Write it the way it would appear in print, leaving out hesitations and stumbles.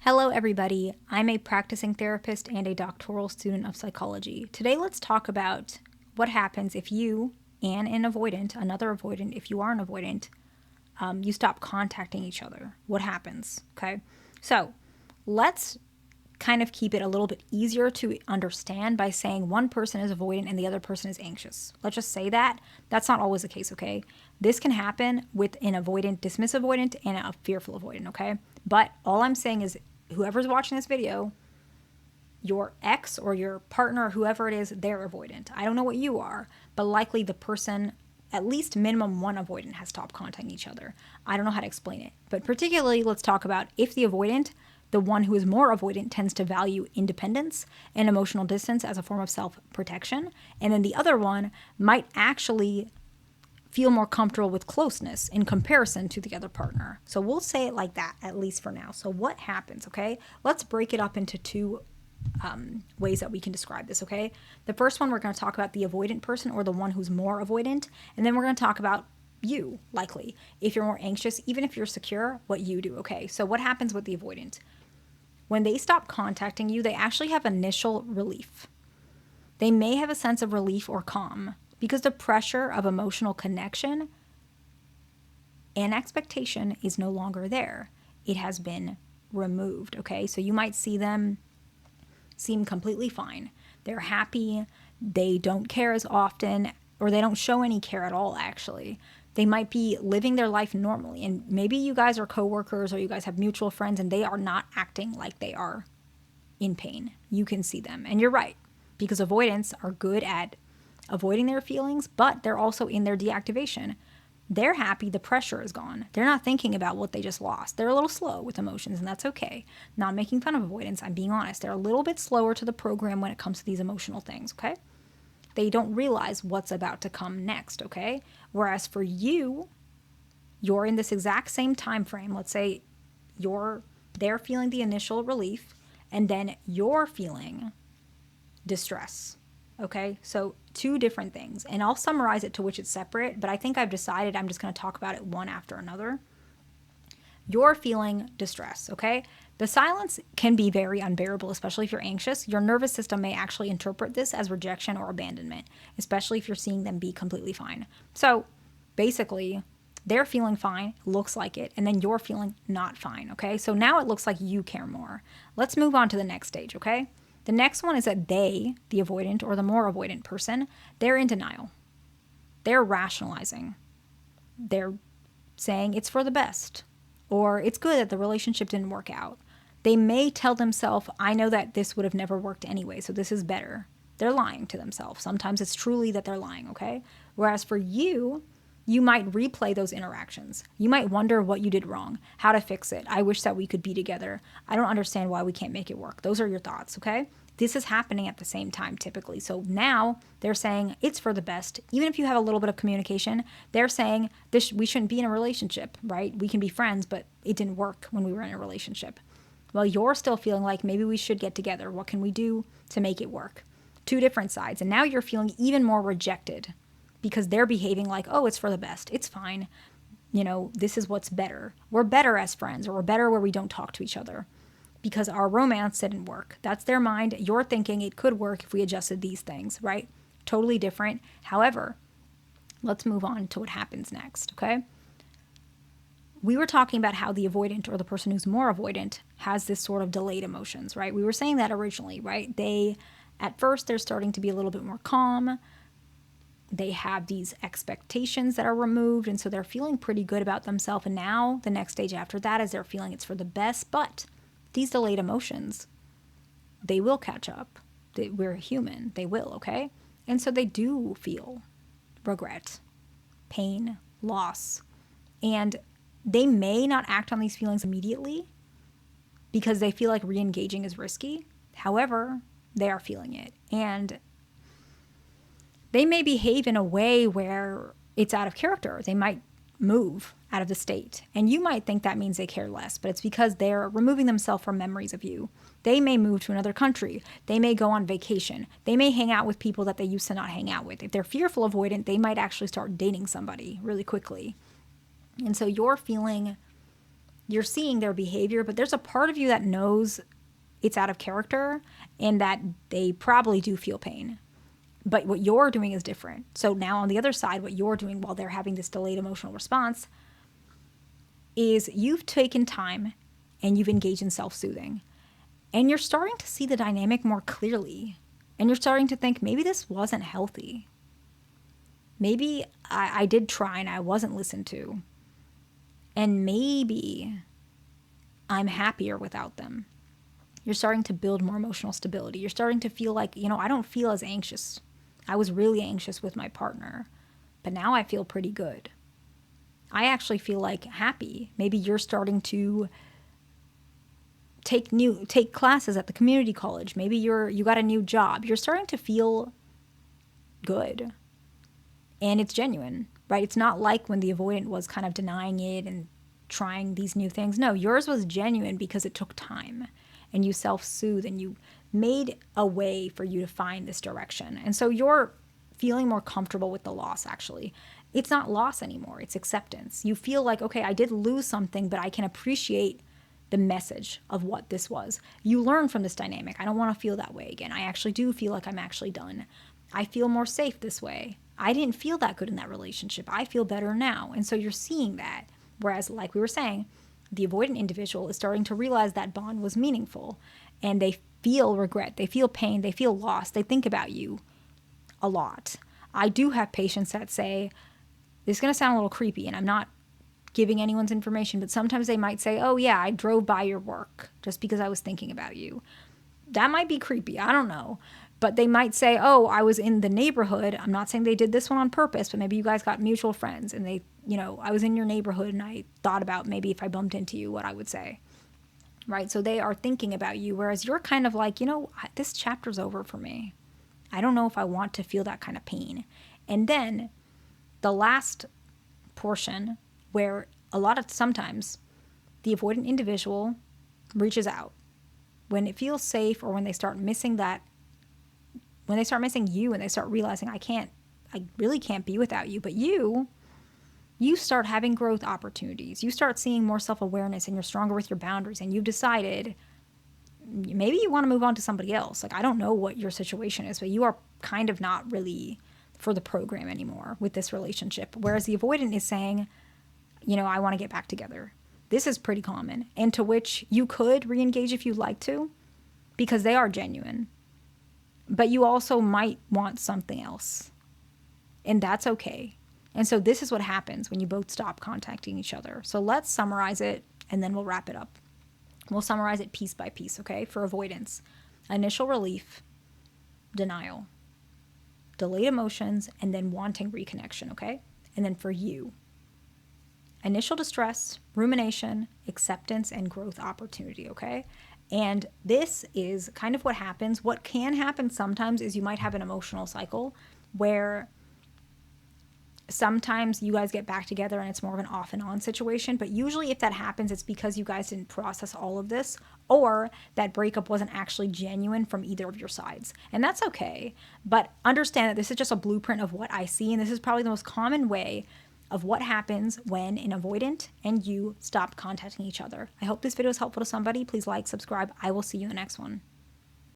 Hello, everybody. I'm a practicing therapist and a doctoral student of psychology. Today, let's talk about what happens if you and an avoidant, another avoidant, if you are an avoidant, you stop contacting each other. What happens? Okay. So let's kind of keep it a little bit easier to understand by saying one person is avoidant and the other person is anxious. Let's just say that. That's not always the case, okay? This can happen with an avoidant, dismissive avoidant, and a fearful avoidant, okay? But all I'm saying is whoever's watching this video, your ex or your partner or whoever it is, they're avoidant. I don't know what you are, but likely the person, at least minimum one avoidant, has stopped contacting each other. I don't know how to explain it. But particularly, let's talk about if the avoidant, the one who is more avoidant, tends to value independence and emotional distance as a form of self-protection. And then the other one might actually feel more comfortable with closeness in comparison to the other partner. So we'll say it like that, at least for now. So what happens, okay? Let's break it up into two ways that we can describe this, okay? The first one, we're going to talk about the avoidant person or the one who's more avoidant. And then we're going to talk about you, likely. If you're more anxious, even if you're secure, what you do, okay? So what happens with the avoidant? When they stop contacting you, they actually have initial relief. They may have a sense of relief or calm because the pressure of emotional connection and expectation is no longer there. It has been removed, okay? So you might see them seem completely fine. They're happy. They don't care as often, or they don't show any care at all, actually. They might be living their life normally. And maybe you guys are coworkers or you guys have mutual friends and they are not acting like they are in pain. You can see them. And you're right, because avoidants are good at avoiding their feelings, but they're also in their deactivation. They're happy the pressure is gone. They're not thinking about what they just lost. They're a little slow with emotions, and that's okay. Not making fun of avoidance, I'm being honest. They're a little bit slower to the program when it comes to these emotional things, okay? They don't realize what's about to come next, okay? Whereas for you, you're in this exact same time frame. Let's say they're feeling the initial relief, and then you're feeling distress. Okay, so two different things. And I'll summarize it to which it's separate, but I think I've decided I'm just going to talk about it one after another. You're feeling distress, okay? The silence can be very unbearable, especially if you're anxious. Your nervous system may actually interpret this as rejection or abandonment, especially if you're seeing them be completely fine. So basically, they're feeling fine, looks like it, and then you're feeling not fine, okay? So now it looks like you care more. Let's move on to the next stage, okay? The next one is that they, the avoidant or the more avoidant person, they're in denial. They're rationalizing. They're saying it's for the best, or it's good that the relationship didn't work out. They may tell themselves, I know that this would have never worked anyway, so this is better. They're lying to themselves. Sometimes it's truly that they're lying, okay? Whereas for you, you might replay those interactions. You might wonder what you did wrong, how to fix it. I wish that we could be together. I don't understand why we can't make it work. Those are your thoughts, okay? This is happening at the same time typically. So now they're saying it's for the best. Even if you have a little bit of communication, they're saying we shouldn't be in a relationship, right? We can be friends, but it didn't work when we were in a relationship. Well, you're still feeling like maybe we should get together. What can we do to make it work? Two different sides. And now you're feeling even more rejected because they're behaving like, oh, it's for the best. It's fine. You know, this is what's better. We're better as friends, or we're better where we don't talk to each other because our romance didn't work. That's their mind. You're thinking it could work if we adjusted these things, right? Totally different. However, let's move on to what happens next, okay? We were talking about how the avoidant or the person who's more avoidant has this sort of delayed emotions, right? We were saying that originally, right? At first, they're starting to be a little bit more calm. They have these expectations that are removed, and so they're feeling pretty good about themselves. And now the next stage after that is they're feeling it's for the best, but these delayed emotions, they will catch up. We're human. They will, okay? And so they do feel regret, pain, loss, and they may not act on these feelings immediately because they feel like re-engaging is risky. However, they are feeling it, and they may behave in a way where it's out of character. They might move out of the state. And you might think that means they care less, but it's because they're removing themselves from memories of you. They may move to another country. They may go on vacation. They may hang out with people that they used to not hang out with. If they're fearful avoidant, they might actually start dating somebody really quickly. And so you're feeling you're seeing their behavior, but there's a part of you that knows it's out of character and that they probably do feel pain. But what you're doing is different. So now on the other side, what you're doing while they're having this delayed emotional response is you've taken time and you've engaged in self-soothing. And you're starting to see the dynamic more clearly. And you're starting to think, maybe this wasn't healthy. Maybe I did try and I wasn't listened to. And maybe I'm happier without them. You're starting to build more emotional stability. You're starting to feel like, I don't feel as anxious. I was really anxious with my partner, but now I feel pretty good. I actually feel like happy. Maybe you're starting to take classes at the community college. Maybe you got a new job. You're starting to feel good. And it's genuine, right? It's not like when the avoidant was kind of denying it and trying these new things. No, yours was genuine because it took time and you self-soothe and you made a way for you to find this direction. And so you're feeling more comfortable with the loss, actually. It's not loss anymore. It's acceptance. You feel like, okay, I did lose something, but I can appreciate the message of what this was. You learn from this dynamic. I don't want to feel that way again. I actually do feel like I'm actually done. I feel more safe this way. I didn't feel that good in that relationship. I feel better now. And so you're seeing that. Whereas, like we were saying, the avoidant individual is starting to realize that bond was meaningful and they feel regret. They feel pain. They feel lost. They think about you a lot. I do have patients that say, this is going to sound a little creepy and I'm not giving anyone's information, but sometimes they might say, oh yeah, I drove by your work just because I was thinking about you. That might be creepy. I don't know. But they might say, oh, I was in the neighborhood. I'm not saying they did this one on purpose, but maybe you guys got mutual friends and they, I was in your neighborhood and I thought about maybe if I bumped into you, what I would say. Right? So they are thinking about you, whereas you're kind of like, this chapter's over for me. I don't know if I want to feel that kind of pain. And then the last portion where sometimes the avoidant individual reaches out when it feels safe or when they start missing you and they start realizing I really can't be without you, but you start having growth opportunities. You start seeing more self-awareness and you're stronger with your boundaries and you've decided maybe you want to move on to somebody else. Like, I don't know what your situation is, but you are kind of not really for the program anymore with this relationship. Whereas the avoidant is saying, I want to get back together. This is pretty common, and to which you could re-engage if you'd like to, because they are genuine. But you also might want something else, and that's okay. And so this is what happens when you both stop contacting each other. So let's summarize it, and then we'll wrap it up. We'll summarize it piece by piece, okay? For avoidance, initial relief, denial, delayed emotions, and then wanting reconnection, okay? And then for you, initial distress, rumination, acceptance, and growth opportunity, okay? And this is kind of what happens. What can happen sometimes is you might have an emotional cycle where sometimes you guys get back together and it's more of an off and on situation. But usually if that happens, it's because you guys didn't process all of this or that breakup wasn't actually genuine from either of your sides. And that's okay. But understand that this is just a blueprint of what I see. And this is probably the most common way of what happens when an avoidant and you stop contacting each other. I hope this video is helpful to somebody. Please like, subscribe. I will see you in the next one.